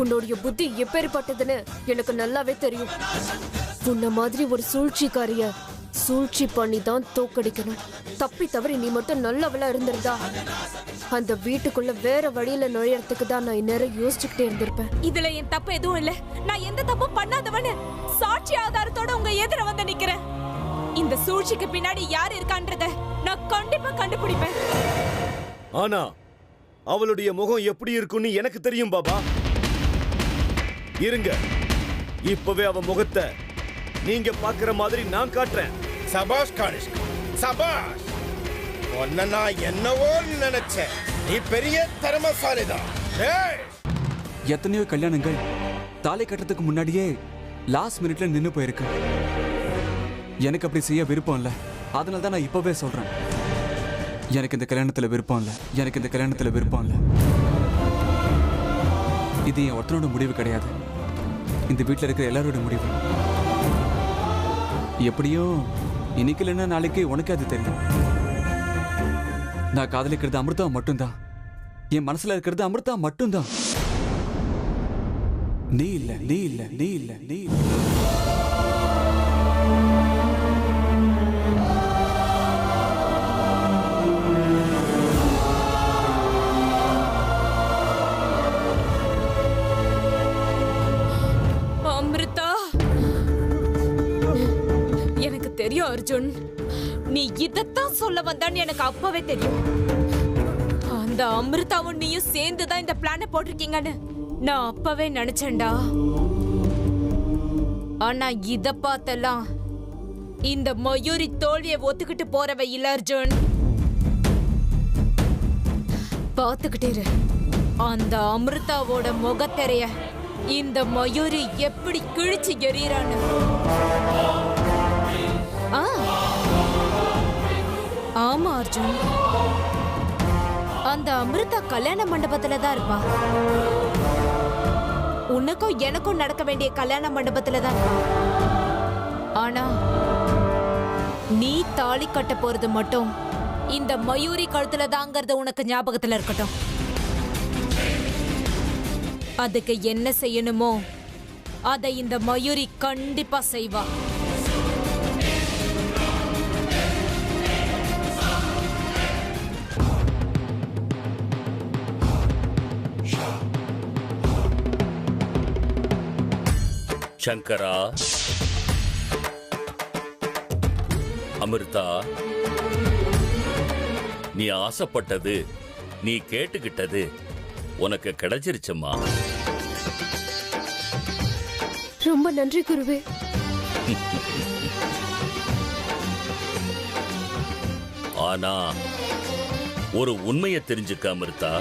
உன்னுடைய புத்தி எப்பேற்பட்டதுன்னு எனக்கு நல்லாவே தெரியும். உன்ன மாதிரி ஒரு சூழ்ச்சிக்காரிய சூழ்ச்சி பண்ணி தான் தோக்கடிக்கணும். தப்பி தவறி நீ மட்டும் நல்லவளா இருந்திருந்தா அந்த வீட்டுக்குள்ள வேற வழியில நுழையறதுக்கு தான் நான் இந்நேரம் யோசிச்சுக்கிட்டே இருந்திருப்பேன். இதுல என் தப்பு எதுவும் இல்ல. நான் எந்த தப்பும் பண்ணாதவன்னு சாட்சி ஆதாரத்தோட உங்க எதிர வந்து நிக்கிறேன். இந்த சூழ்ச்சிக்கு பின்னாடி யார் இருக்கான்றத நான் கண்டிப்பா கண்டுபிடிப்பேன். ஆனா அவளுடைய முகம் எப்படி இருக்குன்னு எனக்கு தெரியும் பாபா. இருங்க, இப்பவே அவ முகத்தை நீங்க பாக்குற மாதிரி நான் காட்டுறேன். சபாஷ் கானிஷ்கா, சபாஷ். உன்னை நான் என்னவோ நினைச்சேன். நீ பெரிய திறமைசாலிதான். எத்தனையோ கல்யாணங்கள் தாலி கட்டுறதுக்கு முன்னாடியே லாஸ்ட் மினிட்ல நின்னு போயிருக்கு. எனக்கு அப்படி செய்ய விருப்பம் இல்லை. அதனால தான் நான் இப்பவே சொல்றேன், எனக்கு இந்த கல்யாணத்துல விருப்பம் இல்லை. எனக்கு இந்த கல்யாணத்துல விருப்பம் இல்லை. இது என் ஒருத்தனோட முடிவு கிடையாது, இந்த வீட்டில் இருக்கிற எல்லாரோட முடிவு. எப்படியும் இன்னைக்கு இல்லைன்னா நாளைக்கு உனக்கு அது தெரியும். நான் காதலிக்கிறது அமிர்தா மட்டும்தான். என் மனசுல இருக்கிறது அமிர்தா மட்டும்தான். நீ இல்ல, நீ இல்ல, நீ இல்ல, நீ இல்ல. அமிர்தா, எனக்கு தெரியும் அர்ஜுன், நீ இதத்தான் சொல்ல வந்தான்னு எனக்கு அப்பவே தெரியும். அந்த அமிர்தாவும் நீயும் சேர்ந்துதான் இந்த பிளான போட்டிருக்கீங்கன்னு நான் அப்பவே நினைச்சேன்டா. ஆனா இத பார்த்தெல்லாம் இந்த மயூரி தோல்வியை ஒத்துக்கிட்டு போறவ இல்ல அர்ஜுன். பாத்துக்கிட்டே இரு, அந்த அமிர்தாவோட முகத்தெரிய இந்த மயூரி எப்படி கிழிச்சு எறியறான்னு. ஆமா அர்ஜுன், அந்த அமிர்தா கல்யாண மண்டபத்துல தான் இருப்பா. உனக்கும் எனக்கும் நடக்க வேண்டிய கல்யாண மண்டபத்துல தான் இருப்பா. ஆனா நீ தாலி கட்ட போறது மட்டும் இந்த மயூரி கழுத்துல தாங்கிறது உனக்கு ஞாபகத்துல இருக்கட்டும். அதுக்கு என்ன செய்யணுமோ அதை இந்த மயூரி கண்டிப்பா செய்வா. சங்கரா, அமிர்தா, நீ ஆசைப்பட்டது, நீ கேட்டுக்கிட்டது உனக்கு கிடைச்சிருச்சுமா. ரொம்ப நன்றி குருவே. ஆனா ஒரு உண்மையை தெரிஞ்சுக்க அமிர்தா,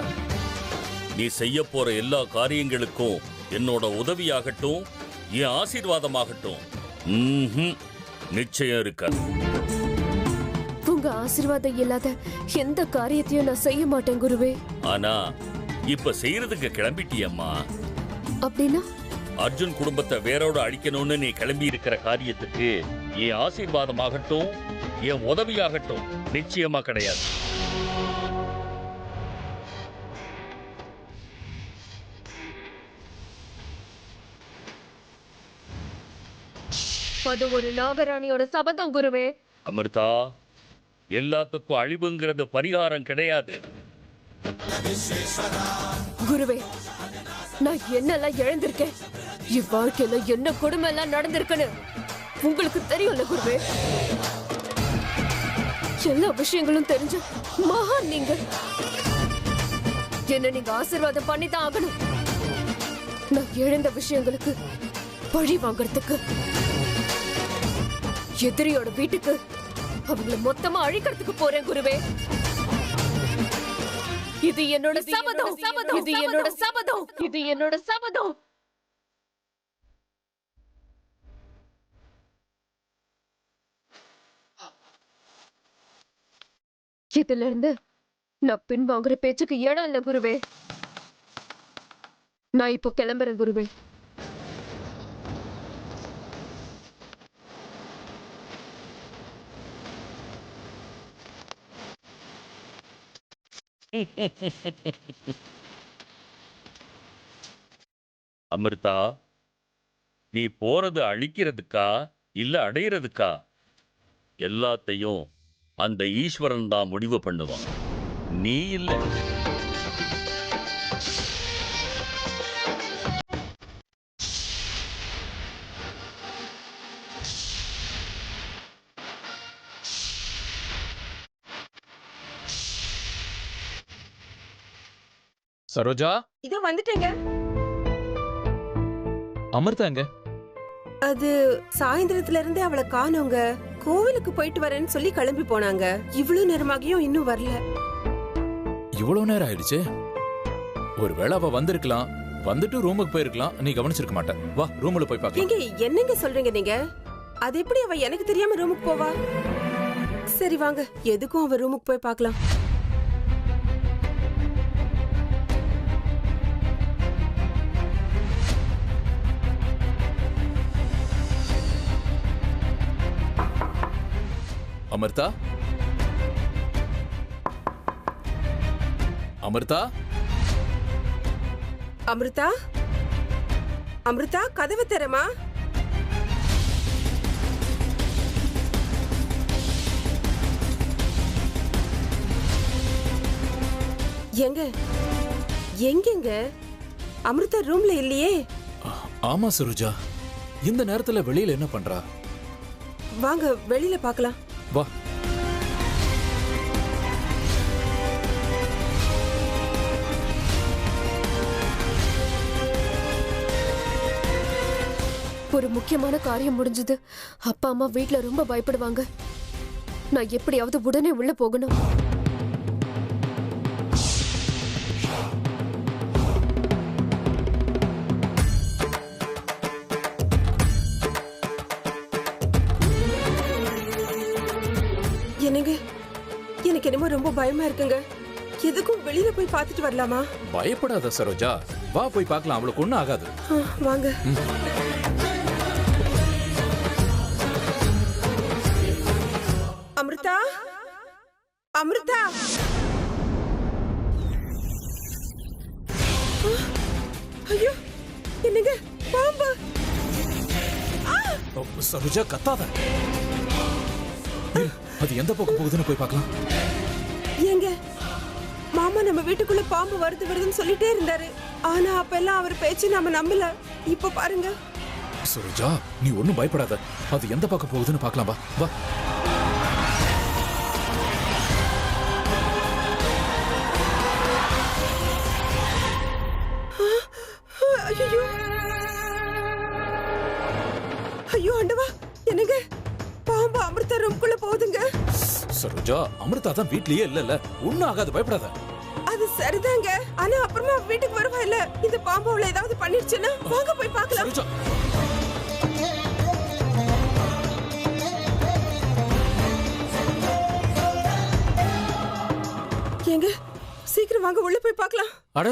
நீ செய்ய போற எல்லா காரியங்களுக்கும் என்னோட உதவியாகட்டும், என் ஆசீர்வாதமாகட்டும் நிச்சயம் இருக்காது. உங்க ஆசீர்வாதம் இல்லாத எந்த காரியத்தையும் நான் செய்ய மாட்டேன் குருவே. ஆனா இப்ப செய்யறதுக்கு கிளம்பிட்டியம்மா. அப்படின்னா அர்ஜுன் குடும்பத்தை வேரோட அழிக்கணும்னு நீ கிளம்பி இருக்கிற காரியத்துக்கு என் ஆசீர்வாதமாகட்டும், என் உதவியாகட்டும் நிச்சயமா கிடையாது. அது ஒரு நாகராணியோட சபதம் குருவே. அமிர்தா, எல்லாத்துக்கும் அழிவுங்கிறது பரிகாரம் கிடையாது. குருவே, நான் என்னெல்லாம் இழந்திருக்கேன், இவ்வாழ்க்கையில என்ன கொடுமை எல்லாம் நடந்திருக்குன்னு உங்களுக்கு தெரியும்ல குருவே. எல்லா விஷயங்களும் தெரிஞ்ச மகான் நீங்க. என்ன நீங்க ஆசீர்வாதம் பண்ணித்தான் ஆகணும். நான் இழந்த விஷயங்களுக்கு பழி வாங்கறதுக்கு, எதிரியோட வீட்டுக்கு அவங்கள மொத்தமா அழிக்கிறதுக்கு போறேன் குருவே. இது என்னோட சபதம், இது என்னோட சபதம், இது என்னோட சபதம். இதுல இருந்து நான் பின் வாங்குற பேச்சுக்கு இடம் இல்ல குருவே. நான் இப்போ கிளம்புறேன் குருவே. அமிர்தா, நீ போறது அழிக்கிறதுக்கா இல்ல அடையிறதுக்கா? எல்லாத்தையும் அந்த ஈஸ்வரன் தான் முடிவு பண்ணுவான், நீ இல்ல. சரோஜா, இதோ வந்துட்டேங்க. அமிர்தா எங்க? அது சாயந்தரத்துல இருந்தே அவளை காணோங்க. கோவிலுக்கு போயிட்டு வரேன்னு சொல்லி கிளம்பி போனாங்க. இவ்வளவு நேரமாகியும் இன்னும் வரல. இவ்வளவு நேரம் ஆயிடுச்சு. ஒருவேளை அவ வந்திருக்கலாம், வந்துட்டு ரூமுக்கு போயிருக்கலாம். நீ கவனிச்சிருக்க மாட்ட. வா, ரூம்ல போய் பார்க்கலாம். நீங்க என்னங்க சொல்றீங்க நீங்க? அது எப்படி அவ எனக்கு தெரியாம ரூமுக்கு போவா? சரி வாங்க, எதுக்கும் அவ ரூமுக்கு போய் பார்க்கலாம். அமிர்தா, அமிர்தா, அமிர்தா, அமிர்தா, கதவை திறமா. எங்க எங்கெங்க அமிர்தா ரூம்ல இல்லையே. ஆமா சரோஜா, இந்த நேரத்துல வெளியில என்ன பண்றா? வாங்க வெளியில பார்க்கலாம். வா. ஒரு முக்கியமான காரியம் முடிஞ்சது. அப்பா அம்மா வீட்ல ரொம்ப பயப்படுவாங்க. நான் எப்படியாவது உடனே உள்ள போகணும். என்னங்க, எனக்கு என்னமோ ரொம்ப பயமா இருக்குங்க. எதுக்கும் வெளியில போய் பார்த்துட்டு வரலாமா? பயப்படாத சரோஜா, வா போய் பார்க்கலாம். அவளுக்கு ஒண்ணும் ஆகாது. வாங்க. அமிர்தா, அமிர்தா, ஐயோ என்னங்க, பாம்பு! சரோஜா கத்தாத. அது எந்த பக்கம் போகுதுன்னு போய் பார்க்கலாம். ஏங்க, மாமா நம்ம வீட்டுக்குள்ள பாம்பு வருதுன்னு சொல்லிட்டே இருந்தாரு. ஆனா அப்பெல்லாம் அவர் பேச்சு நாம நம்பல. இப்ப பாருங்க. சரோஜா, நீ ஒண்ணும் பயப்படாத. அது எந்த பக்கம் போகுதுன்னு பார்க்கலாம். வா வா. ஐயோ, ஐயோ ஆண்டவா, என்னங்க, பாம்பு அமிர்தா ரூம்குள்ள போகுதுங்க. சரோஜா, அமிர்தா தான் வீட்லயே இல்ல. ஒண்ணும் ஆகாது, பயப்படாத. அது சரிதாங்க, ஆனா அப்புறமா வீட்டுக்கு வருவா இல்ல. இந்த பாம்பு அவளை ஏதாவது பண்ணிடுச்சுன்னா வாங்க போய் பார்க்கலாம். சரோஜா, ஏங்க, சீக்கிரம் வாங்க, உள்ள போய் பார்க்கலாம். அட,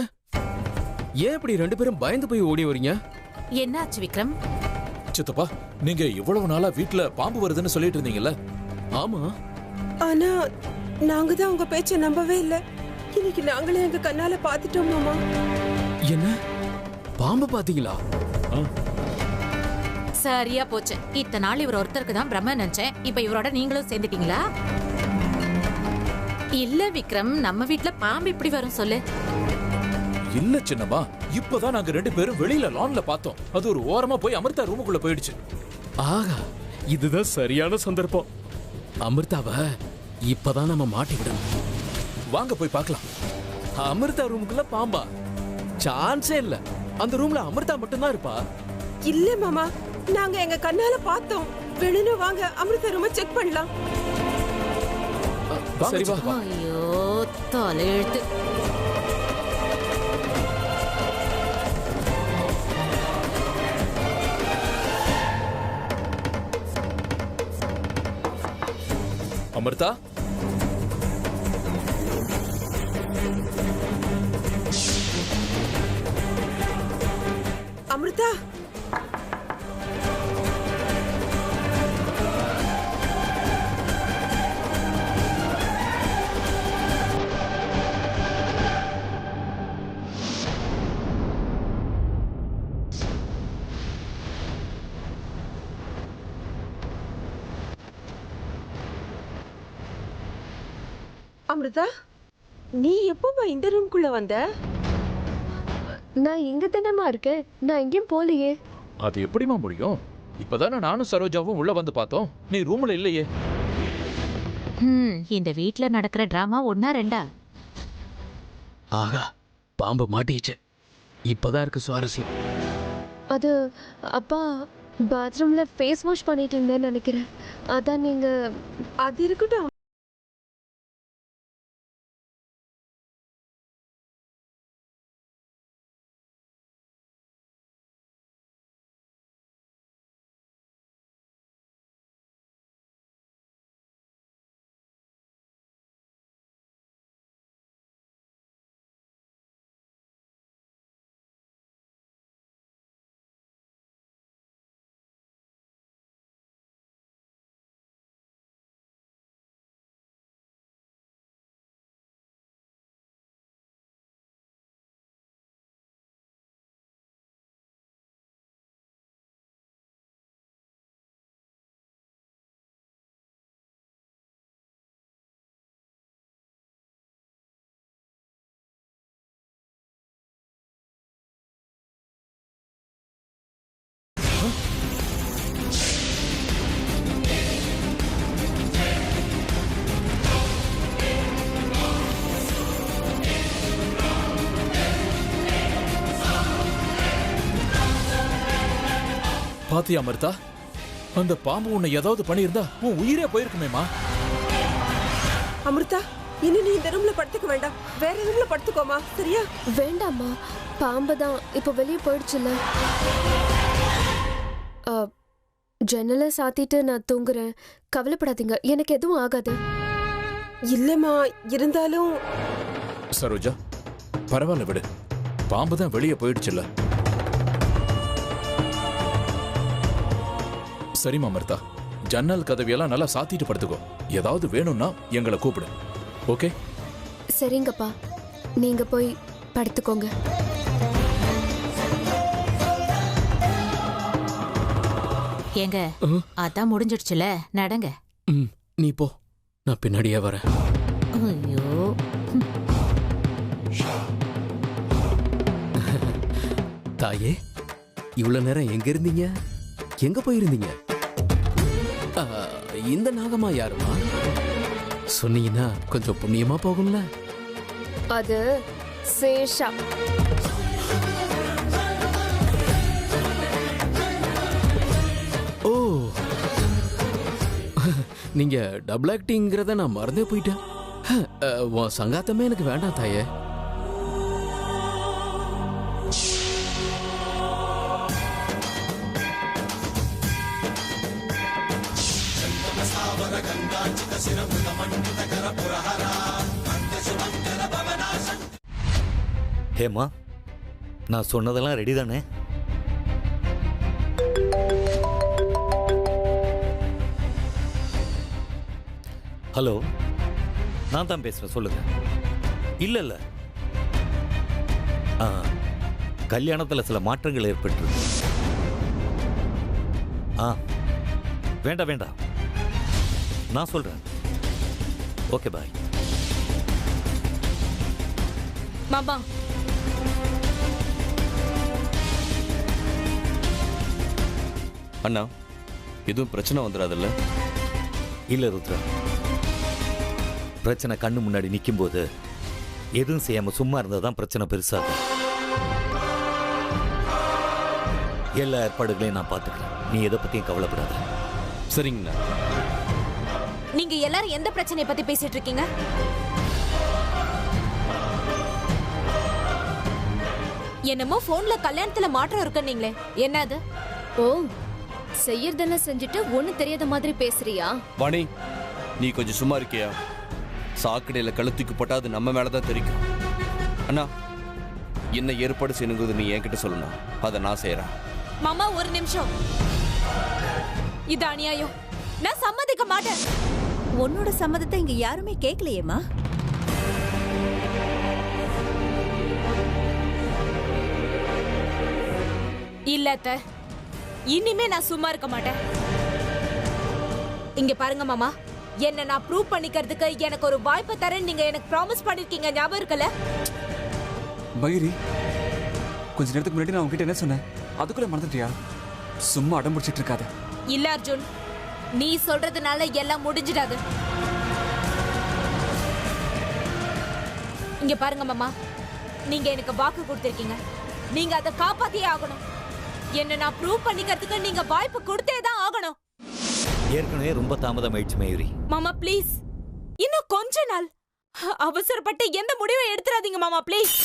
ஏன் இப்படி ரெண்டு பேரும் பயந்து போய் ஓடி வரீங்க? என்னாச்சு விக்ரம்? சித்தப்பா, நீங்க இவ்வளவு நாளா வீட்ல பாம்பு வருதுன்னு சொல்லிட்டு இருந்தீங்கல்ல? ஆமா, ஆனா நாங்க தான் உங்க பேச்ச நம்பவே இல்ல. இன்னைக்கு நாங்களே எங்க கண்ணால பாத்துட்டோம் மாமா. என்ன பாம்பு பாத்தீங்களா? சரியா போச்சு. இத்தனை நாள் இவர் ஒருத்தருக்கு தான் பிரம்ம நினைச்சேன். இப்ப இவரோட நீங்களும் சேர்ந்துட்டீங்களா? இல்ல விக்ரம், நம்ம வீட்ல பாம்பு இப்படி வரும் சொல்லு. இல்ல சின்னம்மா, இப்பதான் நாங்க ரெண்டு பேரும் வெளியில லான்ல பார்த்தோம். அது ஒரு ஓரமா போய் அமிர்தா ரூமுக்குள்ள போயிடுச்சு. ஆகா, இதுதான் சரியான சந்தர்ப்பம். அமிர்தாவ இப்பதான் நம்ம மாட்டி விடணும். வாங்க போய் பார்க்கலாம். அமிர்தா ரூமுக்குள்ள பாம்பா? சான்ஸே இல்ல. அந்த ரூம்ல அமிர்தா மட்டும்தான் இருப்பா. இல்ல மாமா, நாங்க எங்க கண்ணால பார்த்தோம். வெளியில வாங்க, அமிர்தா ரூம செக் பண்ணலாம். வாங்க சரி, வா. சித்தப்பா. ஐயோ, தலையெழுத்து. அமிர்தா, அமிர்தா, அமிர்தா, நீ எப்போமா இந்த ரூம்குள்ள வந்த? நான் இங்க தானேம்மா இருக்கேன், நான் எங்கேயும் போகலையே. அது எப்படிமா முடியும்? இப்பதானே நானும் சரோஜாவும் உள்ள வந்து பார்த்தோம், நீ ரூம்ல இல்லையே. இந்த வீட்ல நடக்கிற டிராமா ஒன்னா ரெண்டா? ஆகா, பாம்பு மாட்டிச்சு. இப்பதான் இருக்கு சுவாரஸ்யம். அது அப்பா பாத்ரூம்ல ஃபேஸ் வாஷ் பண்ணிட்டு இருந்தேன்னு நினைக்கிறேன். அதான் நீங்க. அது இருக்கட்டும். பாத்தியா அமிர்தா, அந்த பாம்பு உன்னை ஏதாவது பண்ணியிருந்தா உன் உயிரே போயிருக்குமேமா. அமிர்தா, இனி நீ இந்த ரூம்ல படுத்துக்க வேண்டாம், வேற ரூம்ல படுத்துக்கோமா, சரியா? வேண்டாம்மா, பாம்பு தான் இப்போ வெளியே போயிடுச்சுல்ல. ஜன்னலை சாத்திட்டு நான் தூங்குறேன், கவலைப்படாதீங்க, எனக்கு எதுவும் ஆகாது. இல்லம்மா, இருந்தாலும். சரோஜா, பரவாயில்ல விடு, பாம்பு தான் வெளியே போயிடுச்சுல்ல. சரிமா அமிர்தா, ஜன்னல் கதவியெல்லாம் நல்லா சாத்திட்டு படுத்துக்கோ. ஏதாவது வேணும்னா எங்களை கூப்பிடு, ஓகே? சரிங்கப்பா, நீங்க போய் படுத்துக்கோங்க. ஏங்க, அதான் முடிஞ்சிடுச்சுல, நடங்க. நீ போ, நான் பின்னாடியே வரேன். ஐயோ, தாயே, இவ்வளவு நேரம் எங்க இருந்தீங்க? எங்க போயிருந்தீங்க? இந்த நாகமா யாருமா? சொன்னீங்கன்னா கொஞ்சம் புண்ணியமா போகும்ல. அது சேஷா. ஓ, நீங்க டபுள் ஆக்டிங்கிறத நான் மறந்தே போயிட்டேன். உன் சங்காத்தமே எனக்கு வேண்டாம் தாயே. ஹேமா, நான் சொன்னதெல்லாம் ரெடி தானே? ஹலோ, நான் தான் பேசுறேன், சொல்லுங்க. இல்ல இல்ல, கல்யாணத்துல சில மாற்றங்கள் ஏற்பட்டிருக்கு. வேண்டாம் வேண்டாம், நான் சொல்றேன். ஓகே, பாய். மாமா, அண்ணா, எதுவும் பிரச்சனை வந்துடாதுல்ல? இல்ல ருத்ரா, பிரச்சனை கண்ணு முன்னாடி நிற்கும் போது எதுவும் செய்யாம சும்மா இருந்ததான் பிரச்சனை பெருசாகும். எல்லா ஏற்பாடுகளையும் நான் பார்த்துக்கிறேன், நீ எதை பத்தியும் கவலைப்படாத. சரிங்கண்ணா. நீங்க எல்லாரும் எந்த பிரச்சனையை பத்தி பேசிட்டு இருக்கீங்க? என்னமோ போன்ல கல்யாணத்துல மாற்றம் இருக்குன்னீங்களே, என்னது? ஓ, செய்யறதெல்லாம் செஞ்சுட்டு ஒண்ணு தெரியாத மாதிரி பேசுறியா? வாணி, நீ கொஞ்சம் சும்மா இருக்கியா? சாக்கடையில கழுத்துக்கு போட்டா அது நம்ம மேலதான் தெரிக்கும். அண்ணா, என்ன ஏற்பாடு செய்யணுங்கிறது நீ என்கிட்ட சொல்லணும், அதை நான் செய்யறேன். மாமா, ஒரு நிமிஷம். இது அநியாயம், நான் சம்மதிக்க மாட்டேன். உன்னோட சம்மதத்தை இங்க யாருமே கேட்கலையேமா. இல்ல அத்தை, இனிமே நான் சும்மா இருக்க மாட்டேன். இங்க பாருங்க மாமா, என்ன நான் ப்ரூவ் பண்ணிக்கிறதுக்கு எனக்கு ஒரு வாய்ப்பு தரேன்னு நீங்க எனக்கு ப்ராமிஸ் பண்ணிருக்கீங்க, ஞாபகம் இருக்குல்ல? மயூரி, கொஞ்ச நேரத்துக்கு முன்னாடி நான் உங்ககிட்ட என்ன சொன்னேன்? அதுக்குள்ள மறந்துட்டியா? சும்மா அடம் பிடிச்சிட்டு இருக்காத. இல்ல அர்ஜுன், நீ சொல்றதுனால எல்லாம் முடிஞ்சிடாது. இங்க பாருங்க மாமா, நீங்க எனக்கு வாக்கு கொடுத்திருக்கீங்க, நீங்க அதை காப்பாத்தியே ஆகணும். என்ன நான் ப்ரூவ் பண்ணிக்கிறதுக்கு நீங்க வாய்ப்பு கொடுத்தே தான் ஆகணும். ஏற்கனவே ரொம்ப தாமதம் ஆயிடுச்சு மயூரி. மாமா ப்ளீஸ், இன்னும் கொஞ்ச நாள். அவசரப்பட்டு எந்த முடிவை எடுத்துறாதீங்க மாமா ப்ளீஸ்.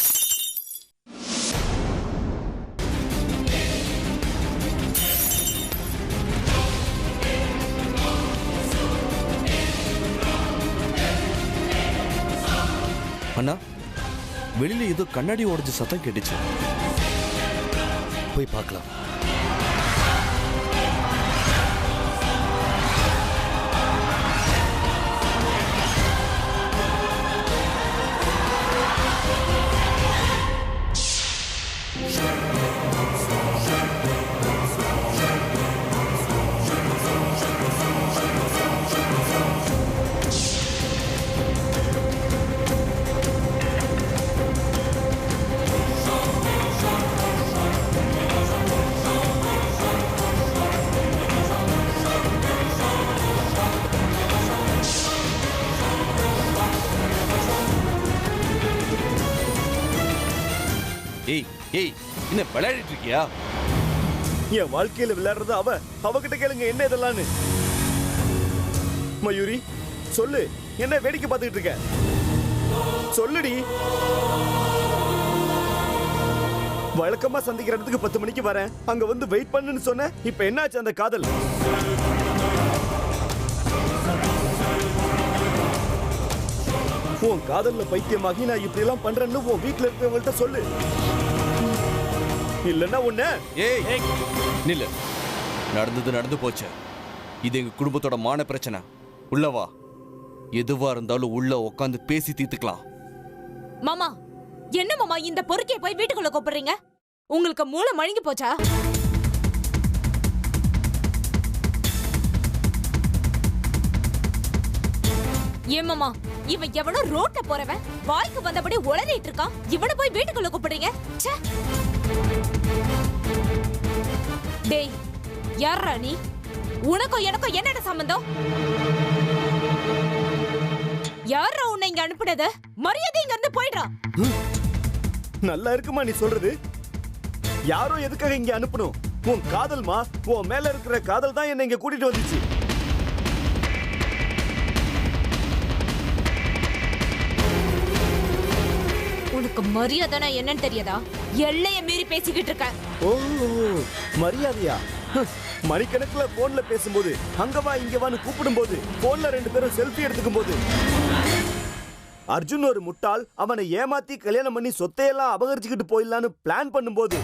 அண்ணா, வெளியில ஏதோ கண்ணாடி உடைஞ்ச சத்தம் கேட்டுச்சு. போய் பார்க்கலாம். ஏய் ஏய், என்ன விளையாடிட்டு இருக்கியா? என் வாழ்க்கையில விளையாடுறது அவகிட்ட கேளுங்க என்ன இதெல்லாம்னு. மயூரி சொல்லு, என்ன வேடிக்கை பார்த்துக்கிட்டு இருக்க? சொல்லுடி. வழக்கமா சந்திக்கிற இடத்துக்கு 10 மணிக்கு வரேன், அங்க வந்து வெயிட் பண்ணுன்னு சொன்ன. இப்ப என்னாச்சு அந்த காதல்? உன் காதல்ல பைத்தியமாகி நான் இப்படி எல்லாம் பண்றேன்னு உன் வீட்டுல இருக்கவங்கள்ட்ட சொல்லு. இல்லன்னா உன்ன. ஏய் நில்லு. நடந்தது நடந்து போச்சு. இது எங்க குடும்பத்தோட மான பிரச்சனை. உள்ளவா, எதுவா இருந்தாலும் உள்ள உட்காந்து பேசி தீர்த்துக்கலாம். மாமா, என்ன மாமா இந்த பொறுக்கிய போய் வீட்டுக்குள்ள கூப்பிடுறீங்க? உங்களுக்கு மூளை மழுங்கி போச்சா? ஏன் மாமா, இவன் எவனோ ரோட்ல போறவன், வாய்க்கு வந்தபடி உளறிட்டு இருக்கான். இவனை போய் வீட்டுக்குள்ள கூப்பிடுறீங்க? டேய், யாரா நீ? உனக்கும் எனக்கும் என்னடா சம்பந்தம்? யாரா உன்னை இங்க அனுப்புனது? மரியாதை இங்க இருந்து போயிடுறா. நல்லா இருக்குமா நீ சொல்றது? யாரோ எதுக்காக இங்க அனுப்பணும்? உன் காதல்மா, உன் மேல இருக்கிற காதல் தான் என்ன இங்க கூட்டிட்டு வந்துச்சு. உனக்கு மரியாதை என்னன்னு தெரியாதா? எல்லைய மீறி பேசிக்கிட்டு இருக்க. ஓ, மரியாதையா? மணிக்கணக்குல போன்ல பேசும்போது, அங்கவா இங்கவான்னு கூப்பிடும் போது, போன்ல 2 பேரும் செல்ஃபி எடுத்துக்கும் போது, அர்ஜுன் ஒரு முட்டாள் அவனை ஏமாத்தி கல்யாணம் பண்ணி சொத்தையெல்லாம் அபகரிச்சுக்கிட்டு போயிடலான்னு பிளான் பண்ணும்போது,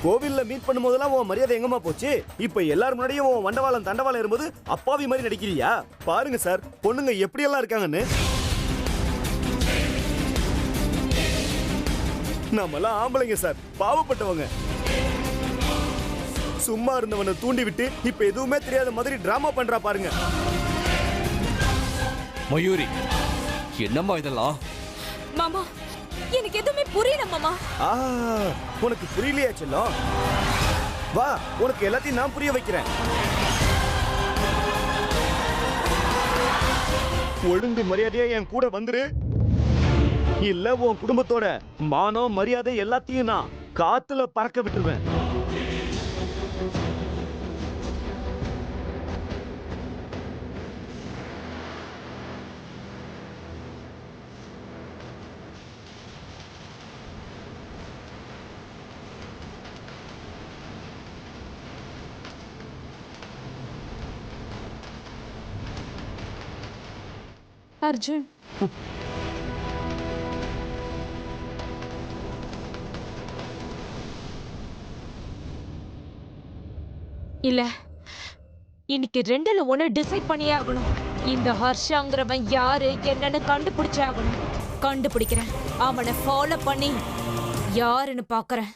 கோவில்ல மீட் பண்ணும் போதெல்லாம் உன் மரியாதை எங்கம்மா போச்சு? இப்ப எல்லாரும் முன்னாடியும் உன் வண்டவாளம் தண்டவாளம் இருக்கும்போது அப்பாவி மாதிரி நடிக்கிறியா? பாருங்க சார், பொண்ணுங்க எப்படி எல்லாம் இருக்காங்கன்னு. நாமெல்லாம் ஆம்பளைங்க சார், பாவப்பட்டவங்க. சும்மா இருந்தவனை தூண்டி விட்டு இப்ப எதுவுமே தெரியாத மாதிரி டிராமா பண்றா பாருங்க. மயூரி, என்னம்மா இதெல்லாம்? மாமா, எனக்கு எதுவுமே புரியல மாமா. உனக்கு புரியலையா செல்லம்? வா, உனக்கு எல்லாத்தையும் நான் புரிய வைக்கிறேன். ஒழுங்கு மரியாதையா என் கூட வந்துரு. இல்ல உன் குடும்பத்தோட மானம் மரியாதை எல்லாத்தையும் நான் காத்துல பறக்க விட்டுருவேன். அர்ஜுன், இல்ல, இன்னைக்கு 2ல 1 டிசைட் பண்ணியே ஆகணும். இந்த ஹர்ஷாங்கிறவன் யாரு என்னன்னு கண்டுபிடிச்சே ஆகணும். கண்டுபிடிக்கிறேன். அவனை ஃபாலோ பண்ணி யாருன்னு பாக்குறேன்.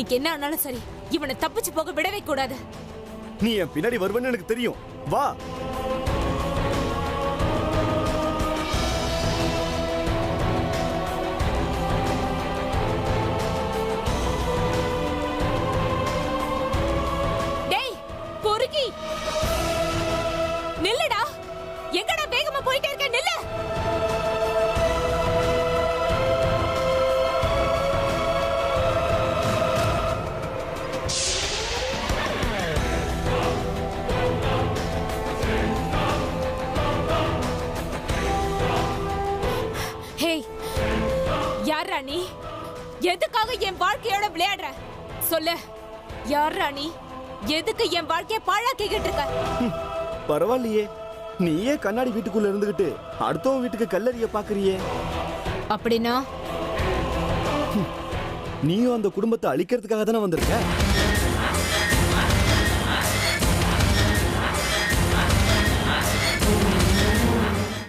எனக்கு என்ன ஆனாலும் சரி இவனை தப்பிச்சு போக விடவே கூடாது. நீ என் பின்னாடி வருவேன்னு எனக்கு தெரியும். வா. டேய் பொறுக்கி நில்லுடா. எங்கடா வேகமா போயிட்டே இருக்க? நில்லு. ஹேய், யார் ராணி? எதுக்காக என் வாழ்க்கையோட விளையாடுற? சொல்லு, யார் ராணி? எதுக்கு என் வாழ்க்கைய பாழாக்கிக்கிட்டு இருக்க? பரவாயில்லையே, நீயே கண்ணாடி வீட்டுக்குள்ள இருந்துகிட்டு அடுத்தவன் வீட்டுக்கு கல்லறிய பாக்குறியே. அப்படின்னா நீயும் அந்த குடும்பத்தை அழிக்கிறதுக்காக தானே வந்திருக்க.